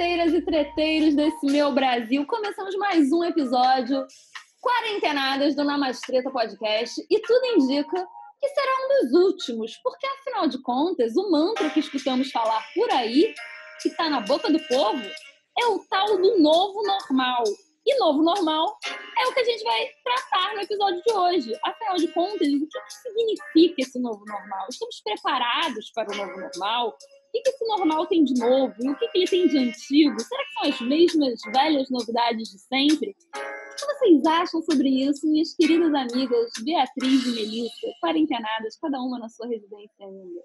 treteiras e treteiros desse meu Brasil, começamos mais um episódio Quarentenadas do Namastreta Podcast e tudo indica que será um dos últimos, porque afinal de contas, o mantra que escutamos falar por aí, que está na boca do povo, é o tal do novo normal. E novo normal é o que a gente vai tratar no episódio de hoje. Afinal de contas, o que significa esse novo normal? Estamos preparados para o novo normal? O que esse normal tem de novo? E o que ele tem de antigo? Será que são as mesmas velhas novidades de sempre? O que vocês acham sobre isso, minhas queridas amigas Beatriz e Melissa, quarentenadas, cada uma na sua residência ainda?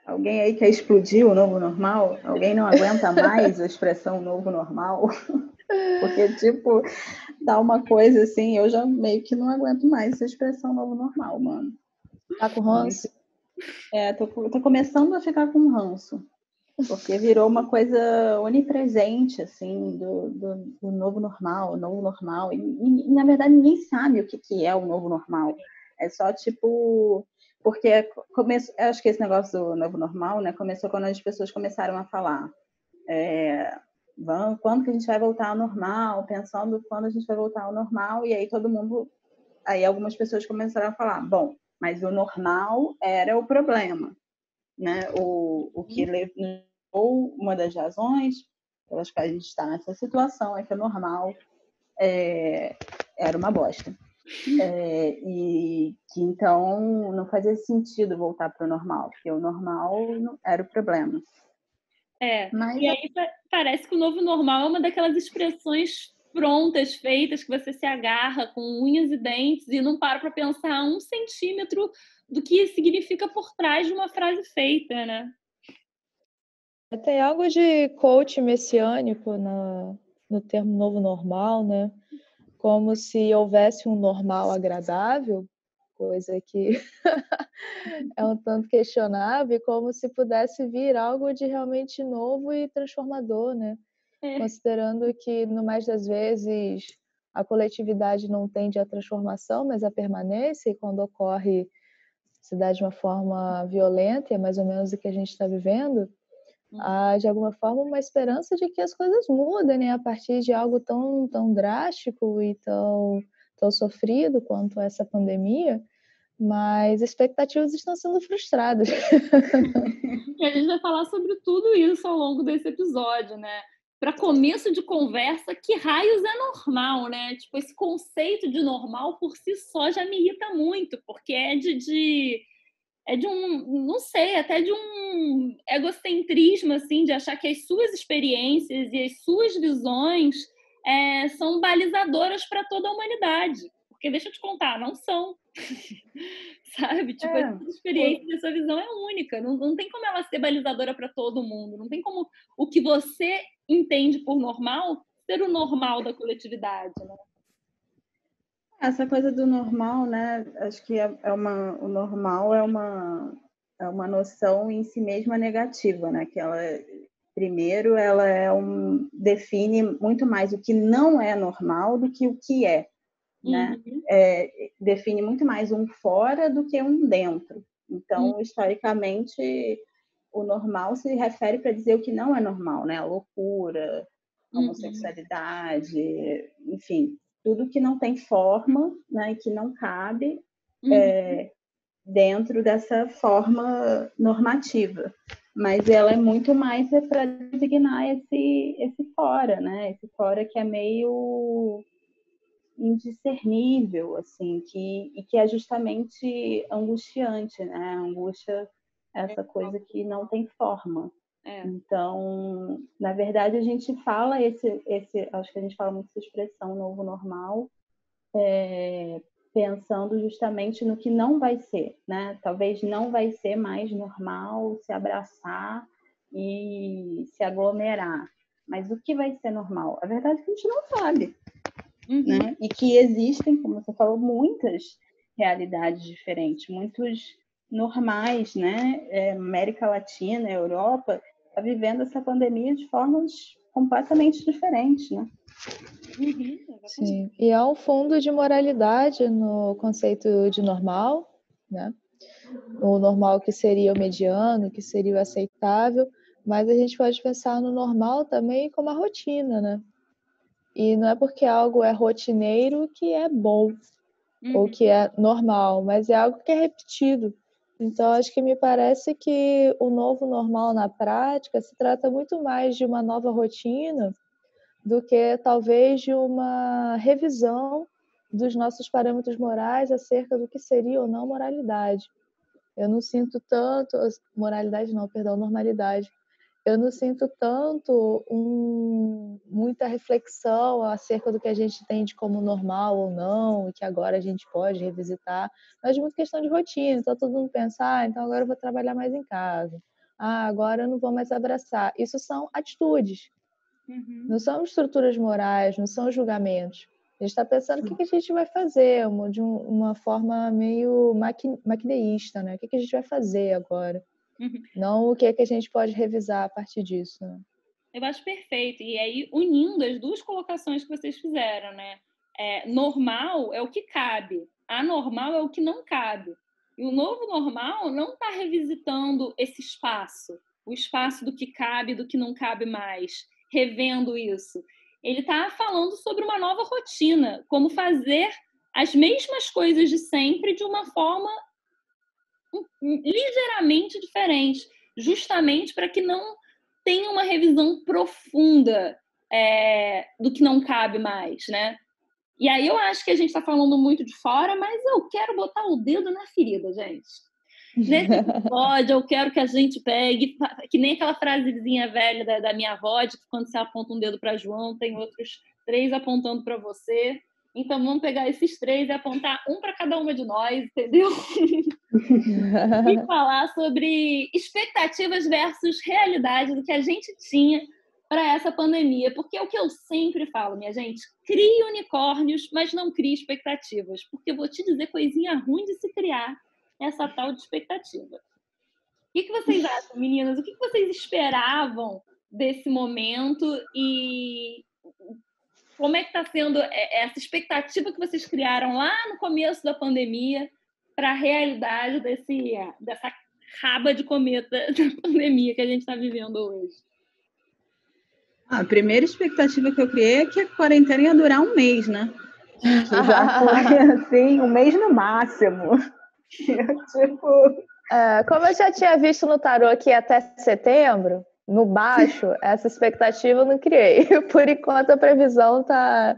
Alguém aí quer explodir o novo normal? Alguém não aguenta mais a expressão novo normal? Porque, tipo, dá uma coisa assim, eu já meio que não aguento mais essa expressão novo normal, mano. Tá com ranço? Tô começando a ficar com ranço. Porque virou uma coisa onipresente, assim, do novo normal, o novo normal. E, na verdade, ninguém sabe o que é o novo normal. É só, tipo... Porque acho que esse negócio do novo normal, né, começou quando as pessoas começaram a falar quando que a gente vai voltar ao normal, pensando quando a gente vai voltar ao normal, e aí algumas pessoas começaram a falar, bom, mas o normal era o problema, né? O que levou, uma das razões pelas quais a gente está nessa situação é que o normal era uma bosta. E que então não fazia sentido voltar para o normal, porque o normal não era o problema. Mas... E aí parece que o novo normal é uma daquelas expressões prontas, feitas, que você se agarra com unhas e dentes e não para pensar 1 centímetro do que significa por trás de uma frase feita, né? Tem algo de coach messiânico no termo novo normal, né? Como se houvesse um normal agradável, coisa que é um tanto questionável, como se pudesse vir algo de realmente novo e transformador, né? Considerando que, no mais das vezes, a coletividade não tende à transformação, mas à permanência, e quando ocorre, se dá de uma forma violenta, e é mais ou menos o que a gente está vivendo, há, de alguma forma, uma esperança de que as coisas mudem, né? A partir de algo tão drástico e tão sofrido quanto essa pandemia, mas expectativas estão sendo frustradas. E a gente vai falar sobre tudo isso ao longo desse episódio, né? Para começo de conversa, que raios é normal, né? Tipo, esse conceito de normal por si só já me irrita muito, porque é de um, não sei, até de um egocentrismo, assim, de achar que as suas experiências e as suas visões são balizadoras para toda a humanidade. Porque, deixa eu te contar, não são. Sabe? Tipo, a sua experiência e a sua visão é única. Não tem como ela ser balizadora para todo mundo. Não tem como o que você entende por normal ser o normal da coletividade, né? Essa coisa do normal, né? Acho que o normal é uma noção em si mesma negativa, né? Que primeiro, ela define muito mais o que não é normal do que o que é, né? Define muito mais um fora do que um dentro. Então, historicamente, o normal se refere para dizer o que não é normal, né? A loucura, a homossexualidade, enfim, tudo que não tem forma, né, e que não cabe dentro dessa forma normativa. Mas ela é muito mais para designar esse fora, né? Esse fora que é meio indiscernível, assim, e que é justamente angustiante, né? A angústia é essa coisa que não tem forma. Então, na verdade, a gente fala acho que a gente fala muito essa expressão novo normal, pensando justamente no que não vai ser, né? Talvez não vai ser mais normal se abraçar e se aglomerar. Mas o que vai ser normal? A verdade é que a gente não sabe. Né? E que existem, como você falou, muitas realidades diferentes, muitos normais, né? América Latina, Europa, está vivendo essa pandemia de formas completamente diferentes, né? Sim, e há um fundo de moralidade no conceito de normal, né? O normal que seria o mediano, que seria o aceitável, Mas a gente pode pensar no normal também como a rotina, né? E não é porque algo é rotineiro que é bom ou que é normal, mas é algo que é repetido. Então, acho que me parece que o novo normal na prática se trata muito mais de uma nova rotina do que talvez de uma revisão dos nossos parâmetros morais acerca do que seria ou não moralidade. Eu não sinto tanto, moralidade não, perdão, normalidade. Eu não sinto tanto muita reflexão acerca do que a gente entende como normal ou não, e que agora a gente pode revisitar, mas muito questão de rotina. Então todo mundo pensa, então agora eu vou trabalhar mais em casa. Agora eu não vou mais abraçar. Isso são atitudes, não são estruturas morais, não são julgamentos. A gente está pensando o que a gente vai fazer, de uma forma meio maquineísta, né? O que a gente vai fazer agora? Não o que a gente pode revisar a partir disso. Né? Eu acho perfeito. E aí, unindo as duas colocações que vocês fizeram, né? Normal é o que cabe, anormal é o que não cabe. E o novo normal não está revisitando esse espaço, o espaço do que cabe e do que não cabe mais, revendo isso. Ele está falando sobre uma nova rotina, como fazer as mesmas coisas de sempre de uma forma ligeiramente diferente, justamente para que não tenha uma revisão profunda do que não cabe mais, né? E aí eu acho que a gente está falando muito de fora, mas eu quero botar o dedo na ferida, gente. Nesse episódio, eu quero que a gente pegue, que nem aquela frasezinha velha da minha avó, de que quando você aponta um dedo para João, tem outros 3 apontando para você. Então vamos pegar esses 3 e apontar um para cada uma de nós, entendeu? E falar sobre expectativas versus realidade do que a gente tinha para essa pandemia. Porque é o que eu sempre falo, minha gente, crie unicórnios, mas não crie expectativas. Porque eu vou te dizer coisinha ruim de se criar essa tal de expectativa. O que vocês acham, meninas? O que vocês esperavam desse momento e como é que está sendo essa expectativa que vocês criaram lá no começo da pandemia para a realidade dessa raba de cometa da pandemia que a gente está vivendo hoje? A primeira expectativa que eu criei é que a quarentena ia durar um mês, né? Que já foi assim, um mês no máximo. Como eu já tinha visto no tarô aqui até setembro, no baixo, essa expectativa eu não criei. Por enquanto, a previsão tá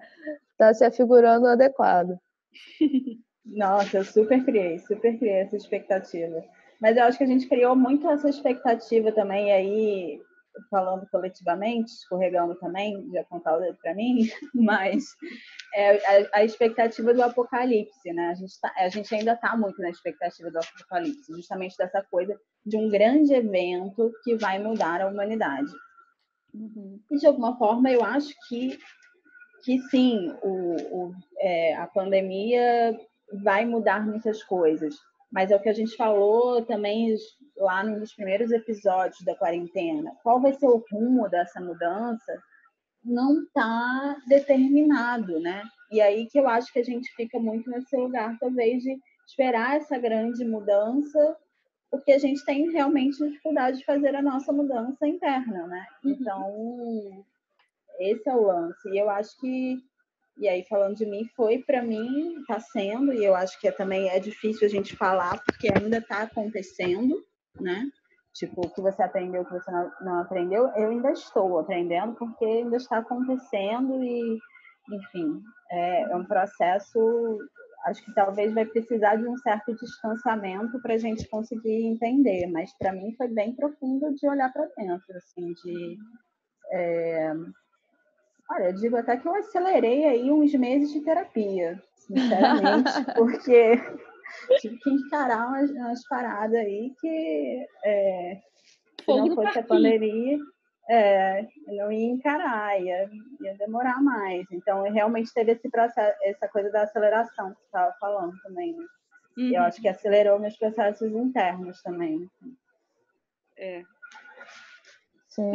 se afigurando adequado. Nossa, eu super criei essa expectativa. Mas eu acho que a gente criou muito essa expectativa também, e aí, falando coletivamente, escorregando também, já apontar o dedo para mim, mas a expectativa do apocalipse, né? A gente ainda está muito na expectativa do apocalipse, justamente dessa coisa de um grande evento que vai mudar a humanidade. E, de alguma forma, eu acho que sim, a pandemia vai mudar muitas coisas. Mas é o que a gente falou também lá nos primeiros episódios da quarentena. Qual vai ser o rumo dessa mudança? Não está determinado, né? E aí que eu acho que a gente fica muito nesse lugar, talvez, de esperar essa grande mudança, porque a gente tem realmente dificuldade de fazer a nossa mudança interna, né? Então, esse é o lance. E eu acho que, e aí falando de mim, para mim, está sendo, e eu acho que também é difícil a gente falar, porque ainda está acontecendo, né? Tipo, o que você aprendeu, o que você não aprendeu, eu ainda estou aprendendo, porque ainda está acontecendo e, enfim, é um processo, acho que talvez vai precisar de um certo distanciamento para a gente conseguir entender, mas para mim foi bem profundo de olhar para dentro, assim, olha, eu digo até que eu acelerei aí uns meses de terapia, sinceramente, porque tive que encarar umas paradas aí que se não fosse a pandemia, eu não ia encarar, ia demorar mais. Então, realmente teve esse processo, essa coisa da aceleração que você estava falando também, né? Eu acho que acelerou meus processos internos também. Sim.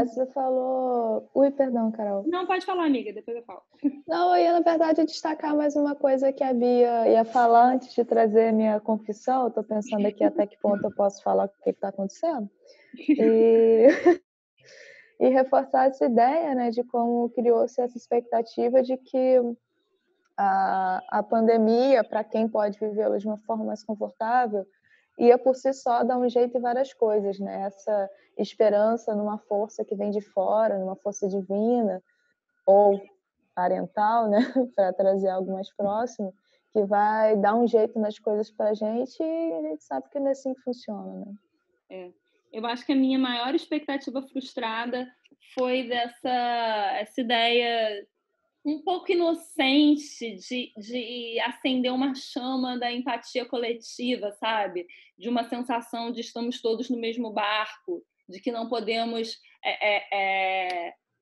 Você falou... Ui, perdão, Carol. Não, pode falar, amiga, depois eu falo. Não, eu ia, na verdade, destacar mais uma coisa que a Bia ia falar antes de trazer minha confissão. Eu estou pensando aqui até que ponto eu posso falar o que está acontecendo. E, e reforçar essa ideia, né, de como criou-se essa expectativa de que a pandemia, para quem pode vivê-la de uma forma mais confortável, ia por si só dar um jeito em várias coisas, né? Essa esperança numa força que vem de fora, numa força divina ou parental, né? Para trazer algo mais próximo, que vai dar um jeito nas coisas para a gente e a gente sabe que não é assim que funciona, né? Eu acho que a minha maior expectativa frustrada foi essa ideia um pouco inocente de acender uma chama da empatia coletiva, sabe? De uma sensação de estamos todos no mesmo barco, de que não podemos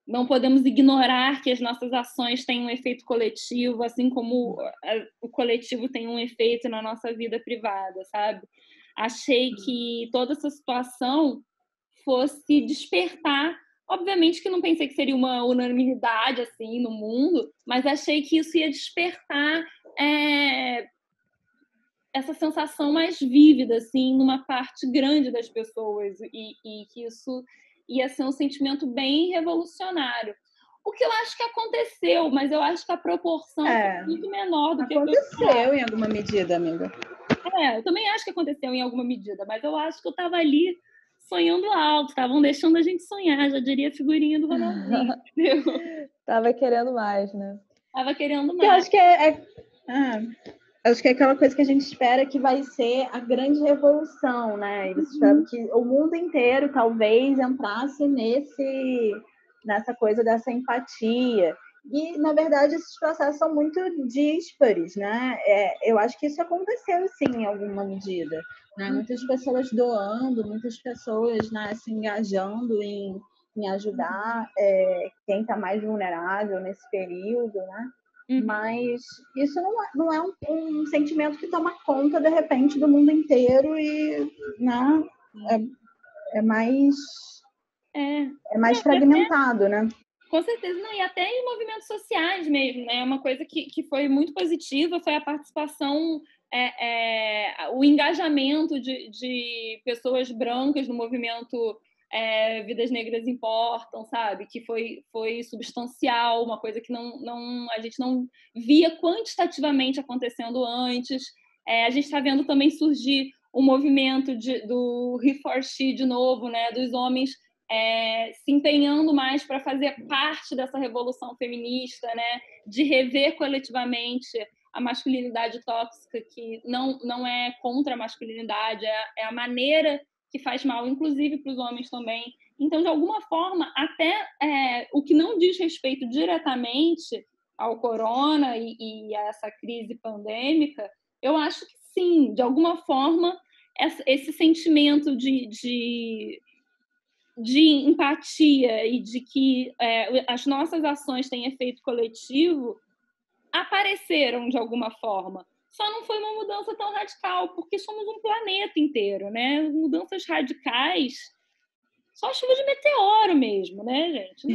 não podemos ignorar que as nossas ações têm um efeito coletivo, assim como o coletivo tem um efeito na nossa vida privada, sabe? Achei que toda essa situação fosse despertar. Obviamente que não pensei que seria uma unanimidade assim no mundo, mas achei que isso ia despertar essa sensação mais vívida assim numa parte grande das pessoas e que isso ia ser um sentimento bem revolucionário. O que eu acho que aconteceu, mas eu acho que a proporção foi muito menor do que aconteceu em alguma medida, amiga. Eu também acho que aconteceu em alguma medida, mas eu acho que eu estava ali sonhando alto, estavam deixando a gente sonhar, já diria a figurinha do Ronaldinho, entendeu? Tava querendo mais, né? Tava querendo mais. Eu acho que acho que é aquela coisa que a gente espera que vai ser a grande revolução, né? Eles esperam que o mundo inteiro talvez entrasse nessa coisa dessa empatia. E, na verdade, esses processos são muito díspares, né? Eu acho que isso aconteceu, sim, em alguma medida. Né? Muitas pessoas doando, muitas pessoas, né, se engajando em ajudar quem está mais vulnerável nesse período, né? Mas isso não é um sentimento que toma conta, de repente, do mundo inteiro e, né, é mais fragmentado, né? Com certeza, não, e até em movimentos sociais mesmo, né? Uma coisa que foi muito positiva foi a participação, o engajamento de pessoas brancas no movimento Vidas Negras Importam, sabe? Que foi substancial, uma coisa que a gente não via quantitativamente acontecendo antes. A gente está vendo também surgir o movimento do He4She de novo, né? Dos homens se empenhando mais para fazer parte dessa revolução feminista, né? De rever coletivamente a masculinidade tóxica, que não é contra a masculinidade, é a maneira que faz mal, inclusive para os homens também. Então, de alguma forma, até o que não diz respeito diretamente ao corona e a essa crise pandêmica, eu acho que sim, de alguma forma, esse sentimento de empatia e de que as nossas ações têm efeito coletivo apareceram de alguma forma. Só não foi uma mudança tão radical, porque somos um planeta inteiro, né? Mudanças radicais, só chuva de meteoro mesmo, né, gente?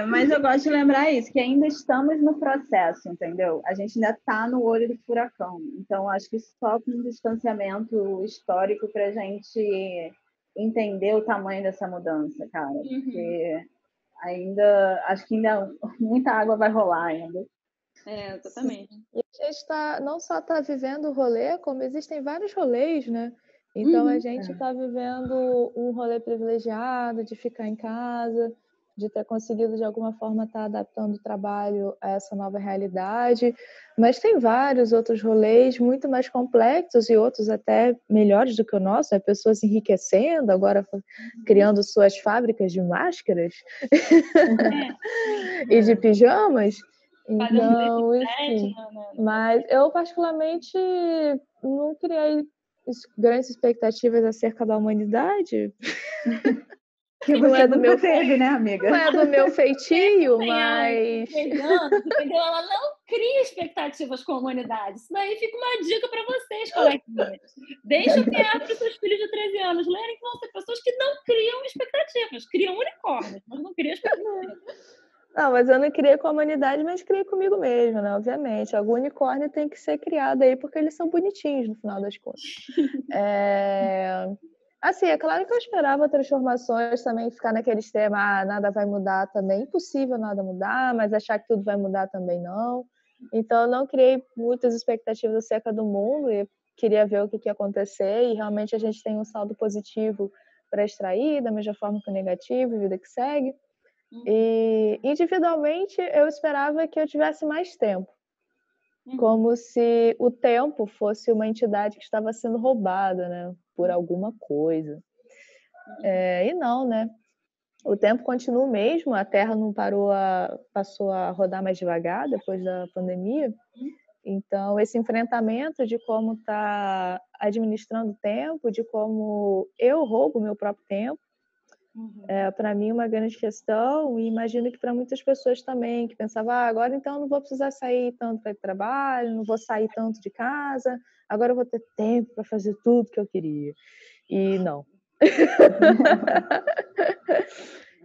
Mas eu gosto de lembrar isso, que ainda estamos no processo, entendeu? A gente ainda está no olho do furacão. Então, acho que isso só com um distanciamento histórico para a gente entender o tamanho dessa mudança, cara. Porque acho que ainda muita água vai rolar ainda. Exatamente. E a gente não só está vivendo o rolê, como existem vários rolês, né? Então a gente está vivendo um rolê privilegiado de ficar em casa, de ter conseguido de alguma forma estar adaptando o trabalho a essa nova realidade, mas tem vários outros rolês muito mais complexos e outros até melhores do que o nosso, né? Pessoas enriquecendo, agora criando suas fábricas de máscaras e de pijamas. Então, enfim, mas eu particularmente não criei grandes expectativas acerca da humanidade. Que você nunca teve, né, amiga? Não é do meu feitio, mas... Entendeu? Ela não cria expectativas com a humanidade. Isso daí fica uma dica para vocês, coleguinhas. Deixa criar para os seus filhos de 13 anos lerem que vão ser pessoas que não criam expectativas. Criam unicórnios, mas não criam expectativas. Não, mas eu não criei com a humanidade, mas criei comigo mesmo, né? Obviamente. Algum unicórnio tem que ser criado aí, porque eles são bonitinhos, no final das contas. Assim, é claro que eu esperava transformações também, ficar naquele esquema, nada vai mudar também. Impossível nada mudar, mas achar que tudo vai mudar também não. Então, eu não criei muitas expectativas acerca do mundo e queria ver o que ia acontecer. E realmente a gente tem um saldo positivo para extrair, da mesma forma que o negativo, vida que segue. E individualmente, eu esperava que eu tivesse mais tempo. Como se o tempo fosse uma entidade que estava sendo roubada, né, por alguma coisa. E não, né? O tempo continua o mesmo, a Terra não passou a rodar mais devagar depois da pandemia. Então, esse enfrentamento de como está administrando o tempo, de como eu roubo o meu próprio tempo, para mim uma grande questão, e imagino que para muitas pessoas também, que pensavam, agora então eu não vou precisar sair tanto para ir para trabalho, não vou sair tanto de casa, agora eu vou ter tempo para fazer tudo que eu queria. E não.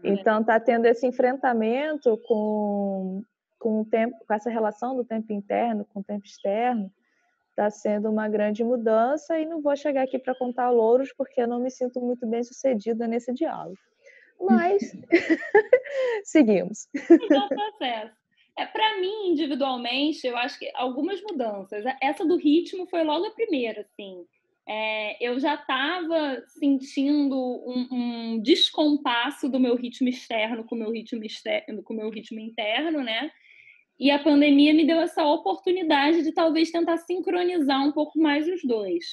Então está tendo esse enfrentamento com o tempo, com essa relação do tempo interno com o tempo externo, está sendo uma grande mudança, e não vou chegar aqui para contar louros, porque eu não me sinto muito bem sucedida nesse diálogo. Mas seguimos. É um processo. Para mim, individualmente, eu acho que algumas mudanças. Essa do ritmo foi logo a primeira, assim. Eu já estava sentindo um descompasso do meu ritmo externo com o meu ritmo interno, né? E a pandemia me deu essa oportunidade de talvez tentar sincronizar um pouco mais os dois.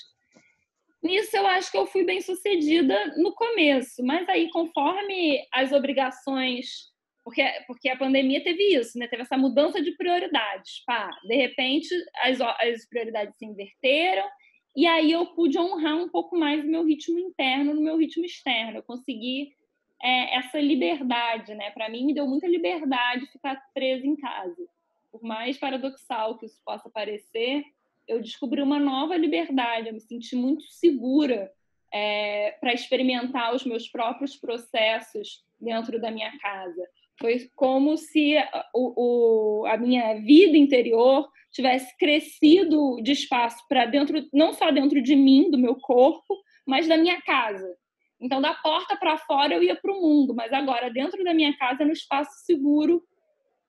Nisso eu acho que eu fui bem sucedida no começo, mas aí conforme as obrigações, porque a pandemia teve isso, né? Teve essa mudança de prioridades. De repente as prioridades se inverteram, e aí eu pude honrar um pouco mais o meu ritmo interno no meu ritmo externo. Eu consegui essa liberdade, né? Para mim me deu muita liberdade ficar presa em casa. Por mais paradoxal que isso possa parecer, eu descobri uma nova liberdade, eu me senti muito segura para experimentar os meus próprios processos dentro da minha casa. Foi como se a minha vida interior tivesse crescido de espaço para dentro, não só dentro de mim, do meu corpo, mas da minha casa. Então, da porta para fora eu ia para o mundo, mas agora dentro da minha casa, no espaço seguro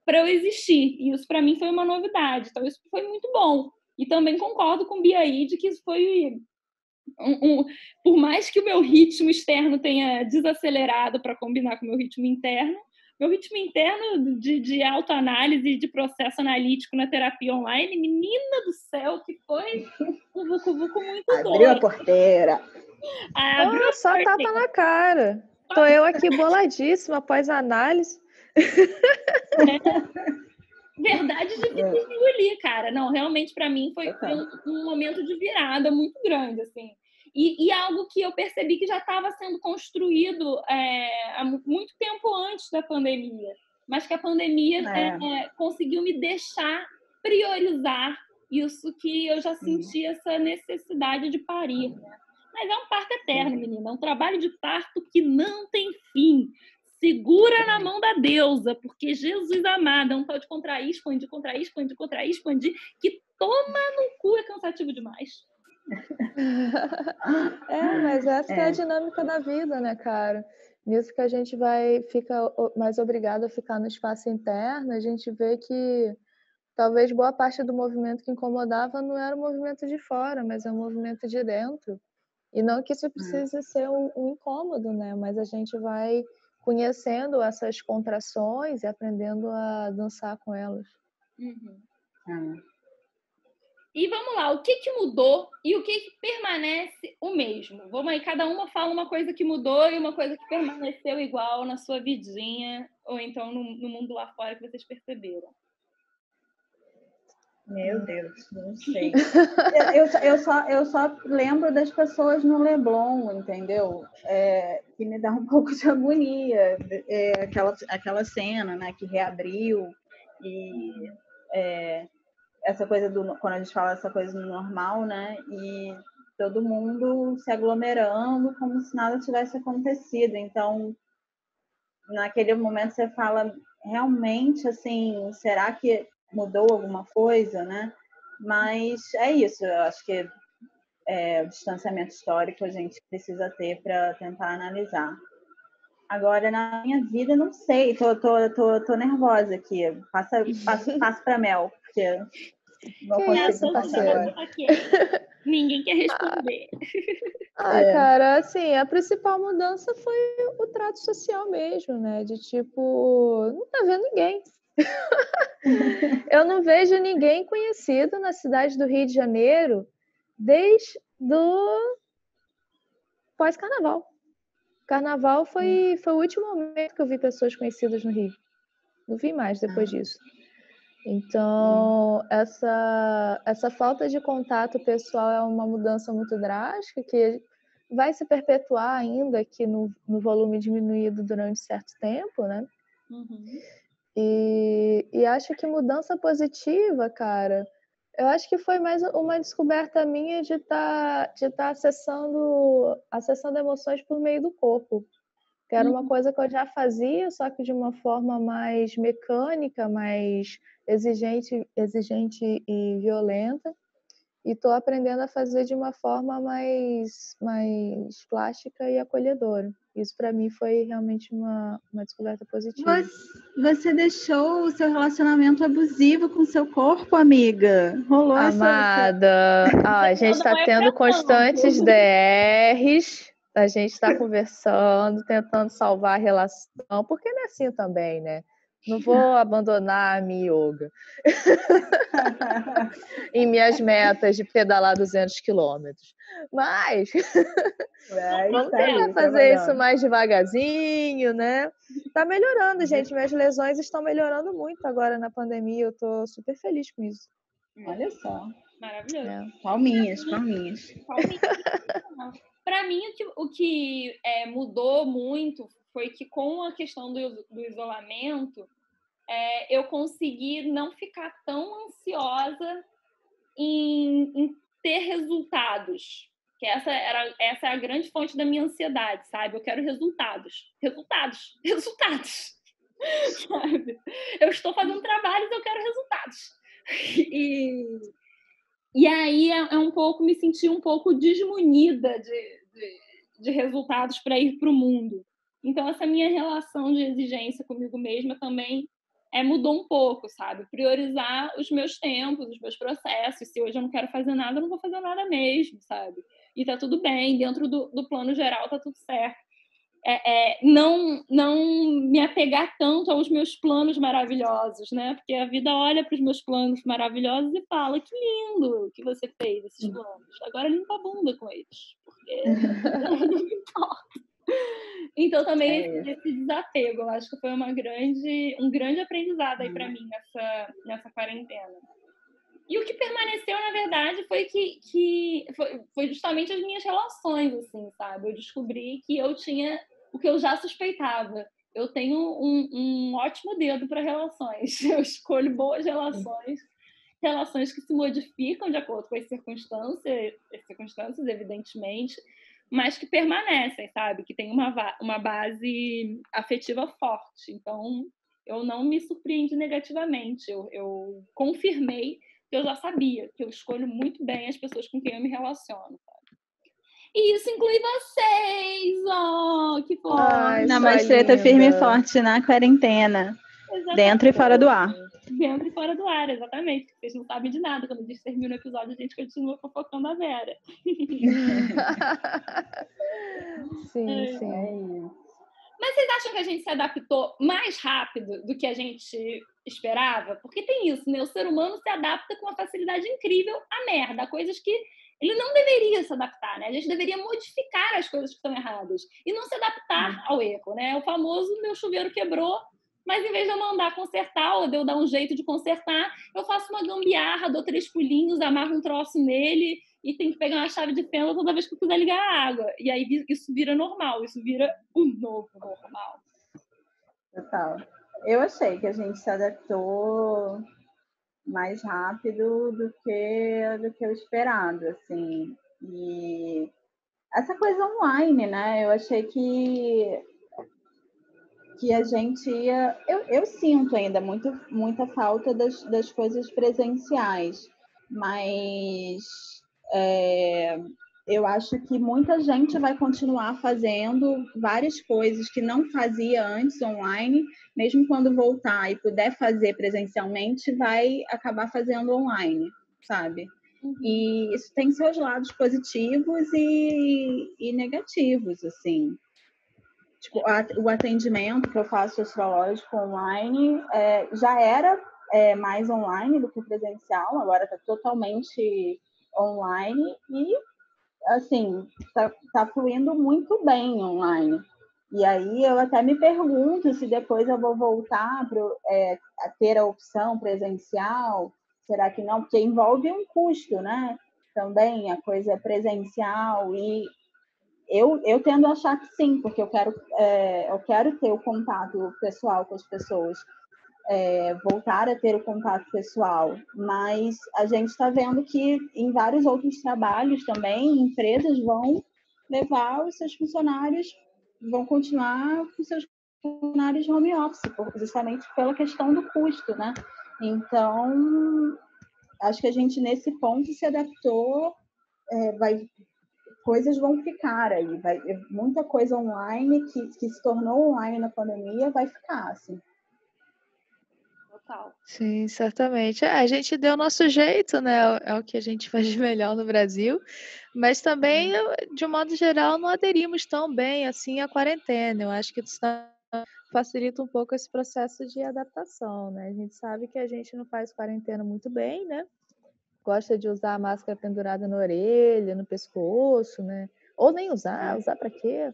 para eu existir. E isso para mim foi uma novidade. Então, isso foi muito bom. E também concordo com o Biaí de que isso foi por mais que o meu ritmo externo tenha desacelerado para combinar com o meu ritmo interno de autoanálise, de processo analítico na terapia online, menina do céu, que foi um vucu-vucu muito doido. Abriu a porteira. Só tapa na cara. Tô eu aqui boladíssima após a análise. Verdade difícil de engolir, cara. Não, realmente para mim foi um momento de virada muito grande, assim. E algo que eu percebi que já estava sendo construído há muito tempo antes da pandemia, mas que a pandemia conseguiu me deixar priorizar isso que eu já sentia essa necessidade de parir, né? Mas é um parto eterno, menina. É um trabalho de parto que não tem fim. Segura na mão da deusa, porque Jesus amado é um tal de contrair, expandir, contrair, expandir, contrair, expandir, que toma no cu, é cansativo demais. Mas essa é a dinâmica da vida, né, cara? Nisso que a gente fica mais obrigado a ficar no espaço interno, a gente vê que talvez boa parte do movimento que incomodava não era o movimento de fora, mas é o movimento de dentro. E não que isso precise ser um incômodo, né? Mas a gente vai conhecendo essas contrações e aprendendo a dançar com elas. E vamos lá, o que mudou e o que permanece o mesmo? Vamos aí, cada uma fala uma coisa que mudou e uma coisa que permaneceu igual na sua vidinha, ou então no mundo lá fora que vocês perceberam. Meu Deus, não sei. Eu só lembro das pessoas no Leblon, entendeu? Que me dá um pouco de agonia. Aquela cena, né, que reabriu e essa coisa quando a gente fala essa coisa do normal, né? E todo mundo se aglomerando como se nada tivesse acontecido. Então, naquele momento você fala, realmente, assim, será que mudou alguma coisa, né? Mas é isso, eu acho que o distanciamento histórico a gente precisa ter para tentar analisar. Agora, na minha vida, não sei, tô nervosa aqui. Passo para Mel, porque não Que consigo isso, parceira? Ninguém quer responder. Cara, assim, a principal mudança foi o trato social mesmo, né? De tipo, não tá vendo ninguém. Eu não vejo ninguém conhecido na cidade do Rio de Janeiro desde do pós-carnaval. Carnaval foi o último momento que eu vi pessoas conhecidas no Rio. Não vi mais depois disso. Então, essa falta de contato pessoal é uma mudança muito drástica que vai se perpetuar ainda aqui no volume diminuído durante certo tempo, né? E acho que mudança positiva, cara, eu acho que foi mais uma descoberta minha de tá acessando emoções por meio do corpo. Que era uma coisa que eu já fazia, só que de uma forma mais mecânica, mais exigente e violenta. E estou aprendendo a fazer de uma forma mais plástica e acolhedora. Isso para mim foi realmente uma descoberta positiva. Você deixou o seu relacionamento abusivo com o seu corpo, amiga? Rolou Amada, a gente está tendo constantes DRs, a gente está conversando, tentando salvar a relação, porque não é assim também, né? Não vou abandonar a minha yoga em minhas metas de pedalar 200 quilômetros. Mas vamos tentar fazer isso mais devagarzinho, né? Tá melhorando, gente. Minhas lesões estão melhorando muito agora na pandemia. Eu tô super feliz com isso. Olha só. Maravilhoso. Palminhas. Para mim, o que mudou muito foi que com a questão do isolamento, eu consegui não ficar tão ansiosa em ter resultados. Que essa é a grande fonte da minha ansiedade, sabe? Eu quero resultados. Sabe? Eu estou fazendo trabalhos, eu quero resultados. E aí é um pouco, me senti um pouco desmunida de resultados para ir para o mundo. Então, essa minha relação de exigência comigo mesma também mudou um pouco, sabe? Priorizar os meus tempos, os meus processos. Se hoje eu não quero fazer nada, eu não vou fazer nada mesmo, sabe? E tá tudo bem, dentro do plano geral tá tudo certo. Não me apegar tanto aos meus planos maravilhosos, né? Porque a vida olha para os meus planos maravilhosos e fala: que lindo que você fez esses planos. Agora limpa a bunda com eles, porque não me importa. Então também esse desapego, eu acho que foi um grande aprendizado aí para mim nessa quarentena. E o que permaneceu, na verdade, foi que foi justamente as minhas relações, assim, sabe? Eu descobri que eu tinha o que eu já suspeitava. Eu tenho um ótimo dedo para relações. Eu escolho boas relações que se modificam de acordo com as circunstâncias, evidentemente, mas que permanecem, sabe? Que tem uma base afetiva forte. Então, eu não me surpreendi negativamente. Eu confirmei que eu já sabia, que eu escolho muito bem as pessoas com quem eu me relaciono, sabe? E isso inclui vocês! Oh, que fofo! Na Mastreta firme e forte na quarentena. Exatamente. Dentro e fora do ar. Dentro e fora do ar, exatamente. Vocês não sabem de nada. Quando a gente termina o episódio, a gente continua fofocando a Vera. Sim. Mas vocês acham que a gente se adaptou mais rápido do que a gente esperava? Porque tem isso, né? O ser humano se adapta com uma facilidade incrível à merda, a coisas que ele não deveria se adaptar, né? A gente deveria modificar as coisas que estão erradas e não se adaptar ao erro, né? O famoso meu chuveiro quebrou, mas em vez de eu mandar consertar ou de eu dar um jeito de consertar, eu faço uma gambiarra, dou 3 pulinhos, amarro um troço nele e tem que pegar uma chave de fenda toda vez que eu quiser ligar a água. E aí isso vira normal, isso vira o novo normal. Total. Eu achei que a gente se adaptou mais rápido do que o esperado, assim. E essa coisa online, né? Eu achei que a gente ia... Eu sinto ainda muita falta das coisas presenciais, mas Eu acho que muita gente vai continuar fazendo várias coisas que não fazia antes online, mesmo quando voltar e puder fazer presencialmente, vai acabar fazendo online, sabe? E isso tem seus lados positivos e negativos, assim. Tipo, o atendimento que eu faço astrológico online já era mais online do que presencial, agora está totalmente online e, assim, tá fluindo muito bem online. E aí eu até me pergunto se depois eu vou voltar a ter a opção presencial, será que não? Porque envolve um custo, né? Também a coisa presencial e eu tendo a achar que sim, porque eu quero ter o contato pessoal com as pessoas, voltar a ter o contato pessoal, mas a gente está vendo que em vários outros trabalhos também, empresas vão levar os seus funcionários, vão continuar com seus funcionários home office, justamente pela questão do custo, né? Então, acho que a gente nesse ponto se adaptou, coisas vão ficar aí, muita coisa online que se tornou online na pandemia vai ficar, assim. Total. Sim, certamente. A gente deu o nosso jeito, né? É o que a gente faz de melhor no Brasil, mas também, de um modo geral, não aderimos tão bem assim à quarentena. Eu acho que isso facilita um pouco esse processo de adaptação, né? A gente sabe que a gente não faz quarentena muito bem, né? Gosta de usar a máscara pendurada na orelha, no pescoço, né? Ou nem usar para quê?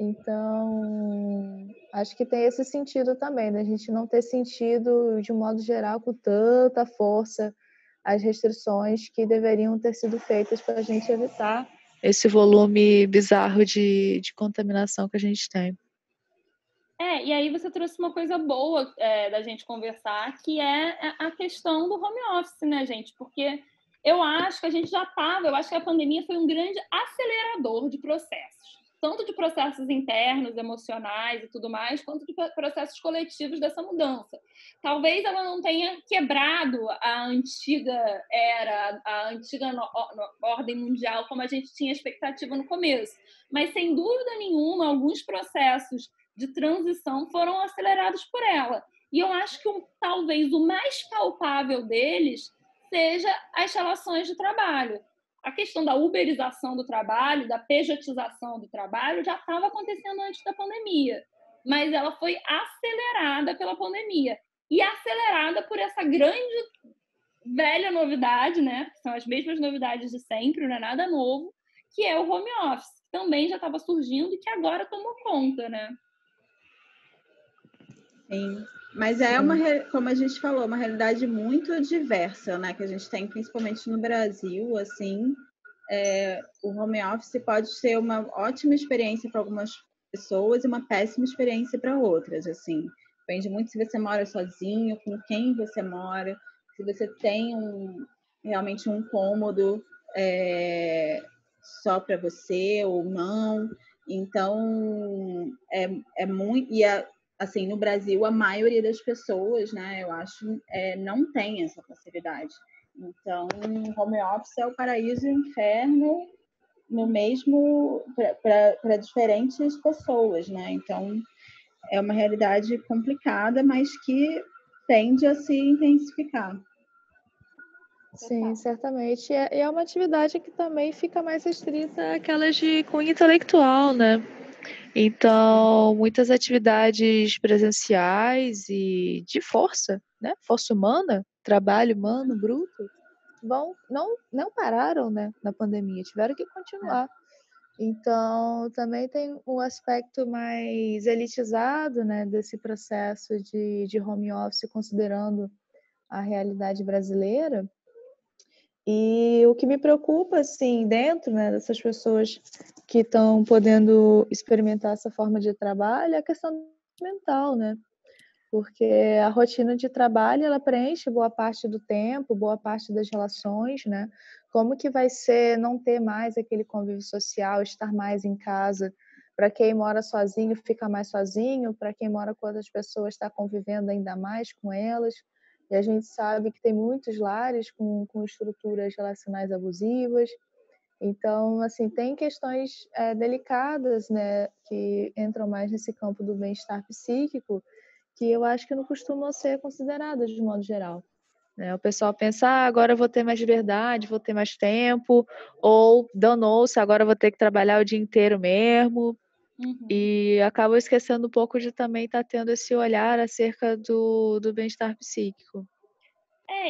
Então, acho que tem esse sentido também, né? A gente não ter sentido, de um modo geral, com tanta força as restrições que deveriam ter sido feitas para a gente evitar esse volume bizarro de contaminação que a gente tem. E aí você trouxe uma coisa boa da gente conversar, que é a questão do home office, né, gente? Porque eu acho que a gente eu acho que a pandemia foi um grande acelerador de processos. Tanto de processos internos, emocionais e tudo mais, quanto de processos coletivos dessa mudança. Talvez ela não tenha quebrado a antiga era, a antiga ordem mundial, como a gente tinha expectativa no começo. Mas, sem dúvida nenhuma, alguns processos de transição foram acelerados por ela. E eu acho que talvez o mais palpável deles seja as relações de trabalho. A questão da uberização do trabalho, da pejotização do trabalho, já estava acontecendo antes da pandemia, mas ela foi acelerada pela pandemia e acelerada por essa grande velha novidade, né? São as mesmas novidades de sempre, não é nada novo, que é o home office, que também já estava surgindo e que agora tomou conta, né? Sim, mas como a gente falou, uma realidade muito diversa, né? Que a gente tem, principalmente no Brasil, assim, o home office pode ser uma ótima experiência para algumas pessoas e uma péssima experiência para outras, assim. Depende muito se você mora sozinho, com quem você mora, se você tem realmente um cômodo só para você ou não. Então, é muito... assim, no Brasil, a maioria das pessoas, né, eu acho, não tem essa facilidade. Então, home office é o paraíso e o inferno no mesmo para diferentes pessoas, né? Então, é uma realidade complicada, mas que tende a se intensificar. Sim, certamente. E é uma atividade que também fica mais restrita àquelas de cunho intelectual, né? Então, muitas atividades presenciais e de força, né? Força humana, trabalho humano, bruto, não pararam, né, na pandemia, tiveram que continuar. Então, também tem um aspecto mais elitizado, né, desse processo de home office, considerando a realidade brasileira. E o que me preocupa, assim, dentro, né, dessas pessoas que estão podendo experimentar essa forma de trabalho é a questão mental, né? Porque a rotina de trabalho, ela preenche boa parte do tempo, boa parte das relações, né? Como que vai ser não ter mais aquele convívio social, estar mais em casa? Para quem mora sozinho, fica mais sozinho. Para quem mora com outras pessoas, está convivendo ainda mais com elas. E a gente sabe que tem muitos lares com estruturas relacionais abusivas. Então, assim, tem questões delicadas, né, que entram mais nesse campo do bem-estar psíquico, que eu acho que não costumam ser consideradas de modo geral, né? O pessoal pensa, agora eu vou ter mais liberdade, vou ter mais tempo, ou danou-se, agora eu vou ter que trabalhar o dia inteiro mesmo, e acabo esquecendo um pouco de também estar tendo esse olhar acerca do bem-estar psíquico.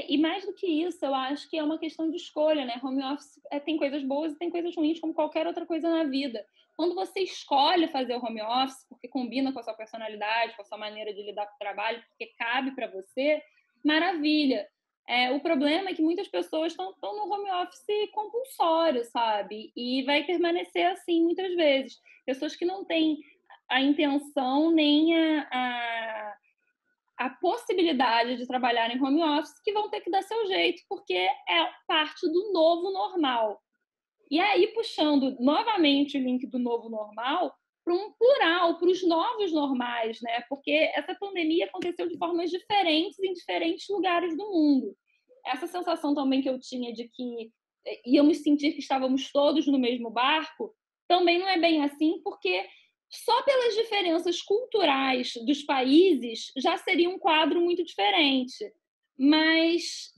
E mais do que isso, eu acho que é uma questão de escolha, né? Home office tem coisas boas e tem coisas ruins, como qualquer outra coisa na vida. Quando você escolhe fazer o home office, porque combina com a sua personalidade, com a sua maneira de lidar com o trabalho, porque cabe para você, maravilha. O problema é que muitas pessoas estão no home office compulsório, sabe? E vai permanecer assim muitas vezes. Pessoas que não têm a intenção nem a possibilidade de trabalhar em home office, que vão ter que dar seu jeito, porque é parte do novo normal. E aí, puxando novamente o link do novo normal para um plural, para os novos normais, né? Porque essa pandemia aconteceu de formas diferentes em diferentes lugares do mundo. Essa sensação também que eu tinha de que íamos sentir que estávamos todos no mesmo barco, também não é bem assim, porque só pelas diferenças culturais dos países já seria um quadro muito diferente. Mas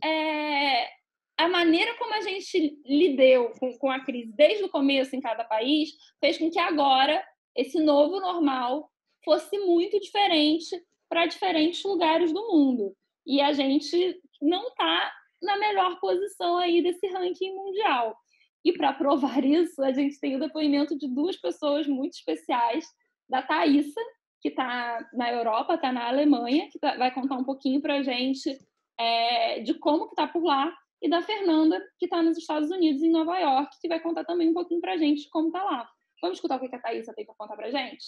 a maneira como a gente lidou com a crise desde o começo em cada país fez com que agora esse novo normal fosse muito diferente para diferentes lugares do mundo. E a gente não está na melhor posição aí desse ranking mundial. E para provar isso, a gente tem o depoimento de duas pessoas muito especiais, da Thaísa, que está na Europa, está na Alemanha, que vai contar um pouquinho para a gente de como que está por lá, e da Fernanda, que está nos Estados Unidos, em Nova York, que vai contar também um pouquinho para a gente de como está lá. Vamos escutar o que a Thaísa tem para contar para a gente?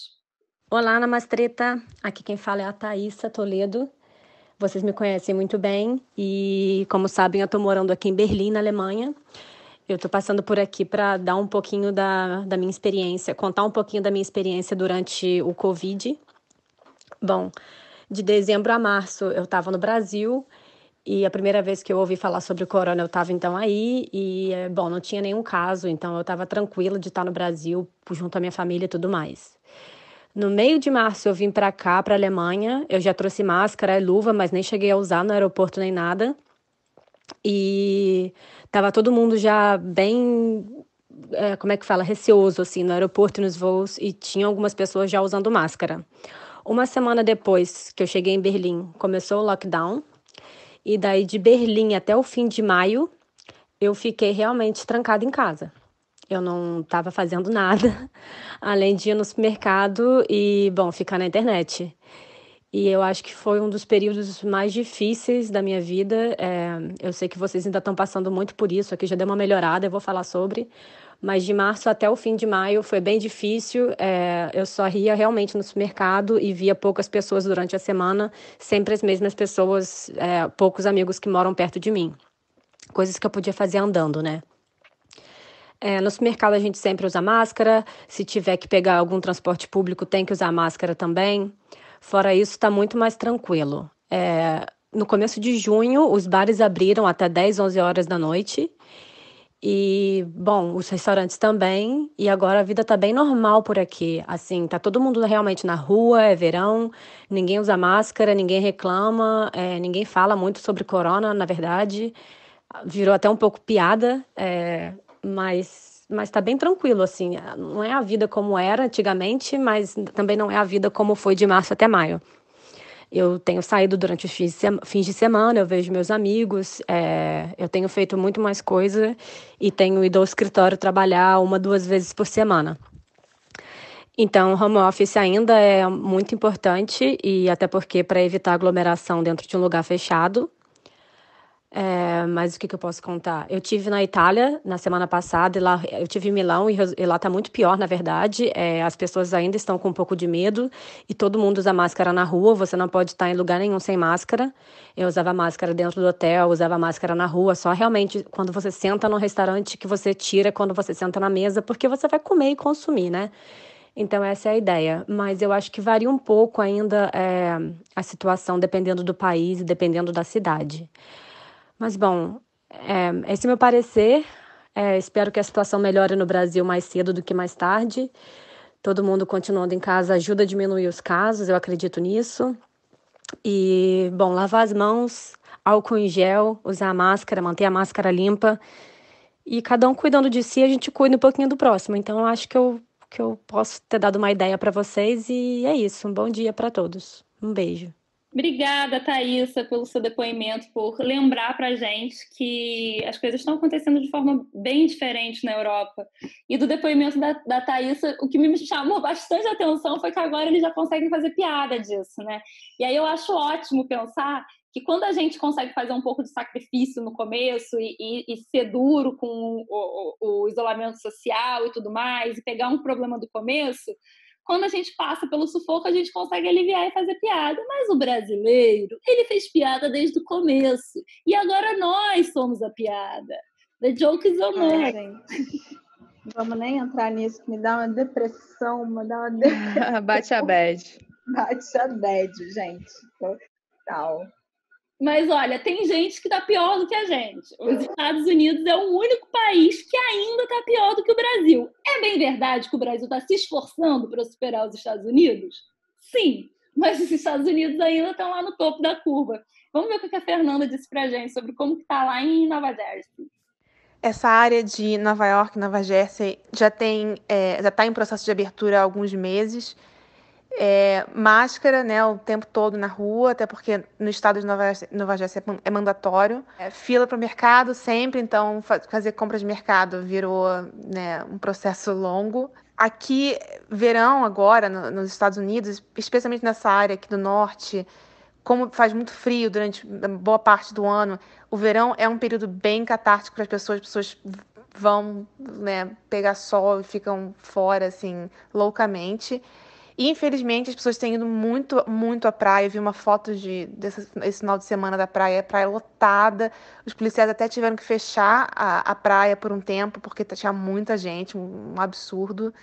Olá, Namastreta. Aqui quem fala é a Thaísa Toledo. Vocês me conhecem muito bem e, como sabem, eu estou morando aqui em Berlim, na Alemanha. Eu estou passando por aqui para dar um pouquinho da minha experiência, contar um pouquinho da minha experiência durante o Covid. Bom, de dezembro a março eu estava no Brasil e a primeira vez que eu ouvi falar sobre o corona eu estava então aí e, bom, não tinha nenhum caso, então eu estava tranquila de estar no Brasil junto à minha família e tudo mais. No meio de março eu vim para cá, para a Alemanha. Eu já trouxe máscara e luva, mas nem cheguei a usar no aeroporto nem nada. E tava todo mundo já bem, como é que fala, receoso assim no aeroporto e nos voos. E tinha algumas pessoas já usando máscara. Uma semana depois que eu cheguei em Berlim, começou o lockdown. E daí de Berlim até o fim de maio, eu fiquei realmente trancada em casa. Eu não estava fazendo nada, além de ir no supermercado e, bom, ficar na internet. E eu acho que foi um dos períodos mais difíceis da minha vida. Eu sei que vocês ainda estão passando muito por isso, aqui já deu uma melhorada, eu vou falar sobre. Mas de março até o fim de maio foi bem difícil. Eu só ia realmente no supermercado e via poucas pessoas durante a semana, sempre as mesmas pessoas, poucos amigos que moram perto de mim. Coisas que eu podia fazer andando, né? No supermercado a gente sempre usa máscara, se tiver que pegar algum transporte público tem que usar máscara também. Fora isso, está muito mais tranquilo. No começo de junho, os bares abriram até 10, 11 horas da noite. E, bom, os restaurantes também. E agora a vida está bem normal por aqui. Assim, tá todo mundo realmente na rua, é verão, ninguém usa máscara, ninguém reclama, ninguém fala muito sobre corona, na verdade. Virou até um pouco piada, mas está bem tranquilo, assim. Não é a vida como era antigamente, mas também não é a vida como foi de março até maio. Eu tenho saído durante os fins de semana, eu vejo meus amigos, eu tenho feito muito mais coisa e tenho ido ao escritório trabalhar 1, 2 vezes por semana. Então, home office ainda é muito importante e até porque para evitar aglomeração dentro de um lugar fechado. Mas o que eu posso contar? Eu tive na Itália na semana passada, e lá eu tive em Milão e lá está muito pior, na verdade. As pessoas ainda estão com um pouco de medo e todo mundo usa máscara na rua, você não pode estar em lugar nenhum sem máscara. Eu usava máscara dentro do hotel, usava máscara na rua, só realmente quando você senta no restaurante que você tira quando você senta na mesa, porque você vai comer e consumir, né? Então essa é a ideia, mas eu acho que varia um pouco ainda a situação dependendo do país e dependendo da cidade. Mas, bom, esse é o meu parecer. Espero que a situação melhore no Brasil mais cedo do que mais tarde. Todo mundo continuando em casa ajuda a diminuir os casos, eu acredito nisso. E, bom, lavar as mãos, álcool em gel, usar máscara, manter a máscara limpa. E cada um cuidando de si, a gente cuida um pouquinho do próximo. Então, eu acho que eu posso ter dado uma ideia para vocês. E é isso. Um bom dia para todos. Um beijo. Obrigada, Thaísa, pelo seu depoimento, por lembrar para a gente que as coisas estão acontecendo de forma bem diferente na Europa. E do depoimento da Thaísa, o que me chamou bastante atenção foi que agora eles já conseguem fazer piada disso, né? E aí eu acho ótimo pensar que quando a gente consegue fazer um pouco de sacrifício no começo e ser duro com o isolamento social e tudo mais, e pegar um problema do começo, quando a gente passa pelo sufoco, a gente consegue aliviar e fazer piada. Mas o brasileiro, ele fez piada desde o começo. E agora nós somos a piada. The joke is on us. Não vamos nem entrar nisso, que me dá uma depressão, Bate a bad. Bate a bad, gente. Total. Mas olha, tem gente que tá pior do que a gente. Os Estados Unidos é o único país que ainda tá pior do que o Brasil. É bem verdade que o Brasil está se esforçando para superar os Estados Unidos? Sim, mas os Estados Unidos ainda estão lá no topo da curva. Vamos ver o que a Fernanda disse pra gente sobre como que tá lá em Nova Jersey. Essa área de Nova York, Nova Jersey, já está em processo de abertura há alguns meses. Máscara, né, o tempo todo na rua, até porque no estado de Nova Jersey é mandatório. Fila para o mercado sempre, então fazer compras de mercado virou, né, um processo longo. Aqui, verão agora, nos Estados Unidos, especialmente nessa área aqui do norte, como faz muito frio durante boa parte do ano, o verão é um período bem catártico para as pessoas vão, né, pegar sol e ficam fora, assim, loucamente. E, infelizmente, as pessoas têm ido muito, muito à praia. Eu vi uma foto desse final de semana da praia, a praia lotada. Os policiais até tiveram que fechar a praia por um tempo, porque tinha muita gente, um absurdo.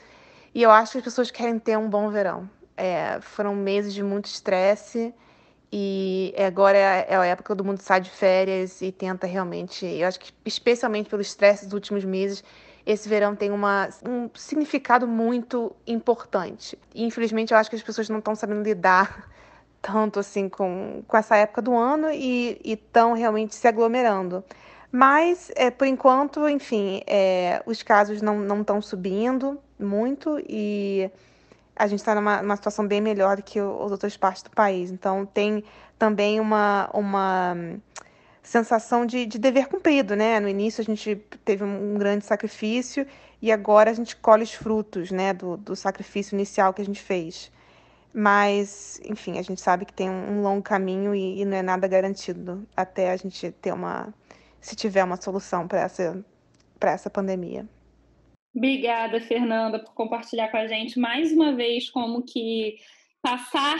E eu acho que as pessoas querem ter um bom verão. Foram meses de muito estresse e agora é a época que todo mundo sai de férias e tenta realmente... Eu acho que, especialmente pelo estresse dos últimos meses, esse verão tem um significado muito importante. E, infelizmente, eu acho que as pessoas não estão sabendo lidar tanto assim com essa época do ano e estão realmente se aglomerando. Mas, por enquanto, enfim, os casos não estão subindo muito e a gente está numa situação bem melhor do que as outras partes do país. Então, tem também uma sensação de dever cumprido, né? No início a gente teve um grande sacrifício e agora a gente colhe os frutos, né, do sacrifício inicial que a gente fez. Mas, enfim, a gente sabe que tem um longo caminho e não é nada garantido até a gente ter se tiver uma solução para essa pandemia. Obrigada, Fernanda, por compartilhar com a gente mais uma vez como que passar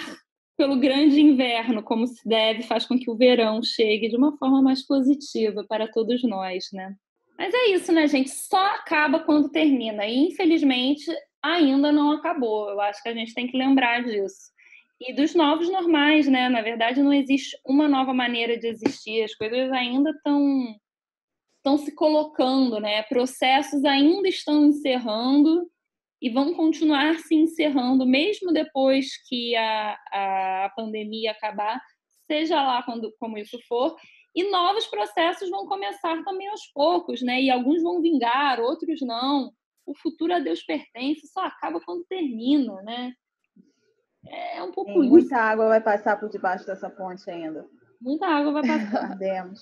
pelo grande inverno, como se deve, faz com que o verão chegue de uma forma mais positiva para todos nós, né? Mas é isso, né, gente? Só acaba quando termina. E, infelizmente, ainda não acabou. Eu acho que a gente tem que lembrar disso. E dos novos normais, né? Na verdade, não existe uma nova maneira de existir. As coisas ainda estão se colocando, né? Processos ainda estão encerrando e vão continuar se encerrando mesmo depois que a pandemia acabar, seja lá como isso for, e novos processos vão começar também aos poucos, né? E alguns vão vingar, outros não. O futuro a Deus pertence, só acaba quando termina, né? É um pouco isso. Muita água vai passar por debaixo dessa ponte ainda. Muita água vai passar. Ardemos.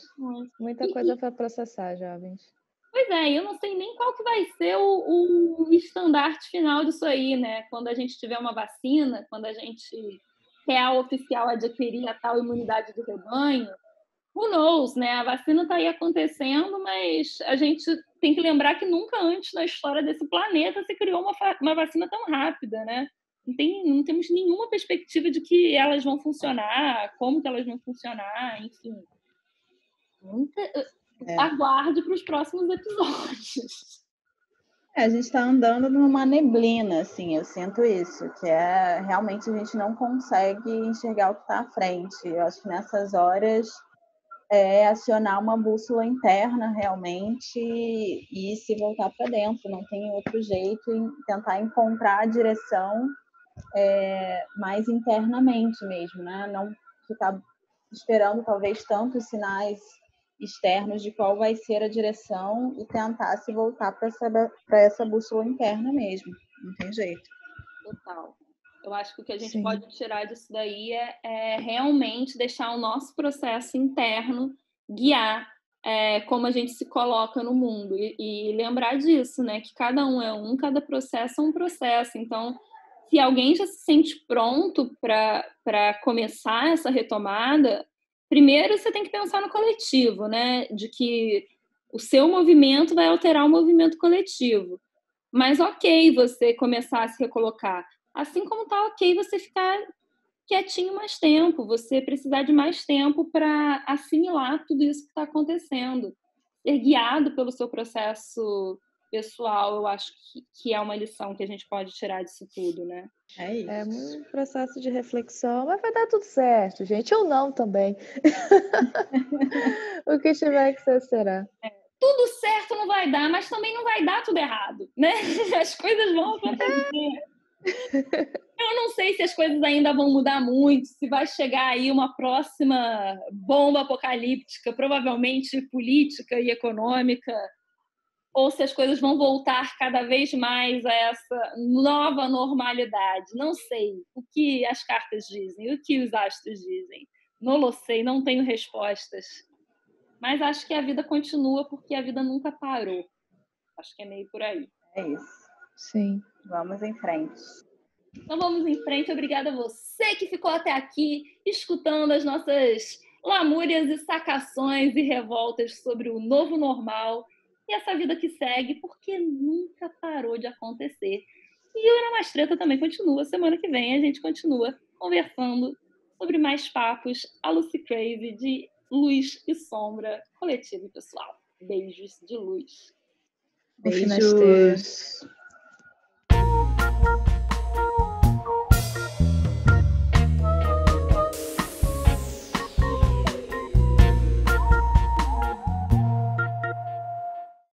Muita coisa para processar, jovens. Pois eu não sei nem qual que vai ser o estandarte final disso aí, né? Quando a gente tiver uma vacina, quando a gente real oficial adquirir a tal imunidade do rebanho, who knows, né? A vacina está aí acontecendo, mas a gente tem que lembrar que nunca antes na história desse planeta se criou uma vacina tão rápida, né? Não temos nenhuma perspectiva de que elas vão funcionar, como que elas vão funcionar, enfim. Aguarde para os próximos episódios. A gente está andando numa neblina, assim, eu sinto isso, que realmente a gente não consegue enxergar o que está à frente. Eu acho que nessas horas é acionar uma bússola interna realmente e se voltar para dentro. Não tem outro jeito, em tentar encontrar a direção mais internamente mesmo, né? Não ficar esperando talvez tantos sinais externos de qual vai ser a direção e tentar se voltar para essa bússola interna mesmo. Não tem jeito. Total. Eu acho que o que a gente Sim. pode tirar disso daí é realmente deixar o nosso processo interno guiar como a gente se coloca no mundo. E lembrar disso, né? Que cada um é um, cada processo é um processo. Então, se alguém já se sente pronto para começar essa retomada, primeiro você tem que pensar no coletivo, né? De que o seu movimento vai alterar o movimento coletivo. Mas ok você começar a se recolocar. Assim como tá ok você ficar quietinho mais tempo, você precisar de mais tempo para assimilar tudo isso que está acontecendo. Ser guiado pelo seu processo pessoal, eu acho que é uma lição que a gente pode tirar disso tudo, né? É isso. É um processo de reflexão, mas vai dar tudo certo, gente. Ou não também. O que tiver que ser, será. Tudo certo não vai dar, mas também não vai dar tudo errado, né? As coisas vão acontecer. Eu não sei se as coisas ainda vão mudar muito, se vai chegar aí uma próxima bomba apocalíptica, provavelmente política e econômica, ou se as coisas vão voltar cada vez mais a essa nova normalidade. Não sei o que as cartas dizem, o que os astros dizem. Não lo sei, não tenho respostas. Mas acho que a vida continua porque a vida nunca parou. Acho que é meio por aí. É isso. Sim. Vamos em frente. Então vamos em frente. Obrigada a você que ficou até aqui escutando as nossas lamúrias e sacações e revoltas sobre o novo normal e essa vida que segue, porque nunca parou de acontecer. E o Ana Mais Treta também continua. Semana que vem a gente continua conversando sobre mais papos a Lucy Crazy de luz e sombra, coletivo e pessoal. Beijos de luz. Um finastê. Beijos.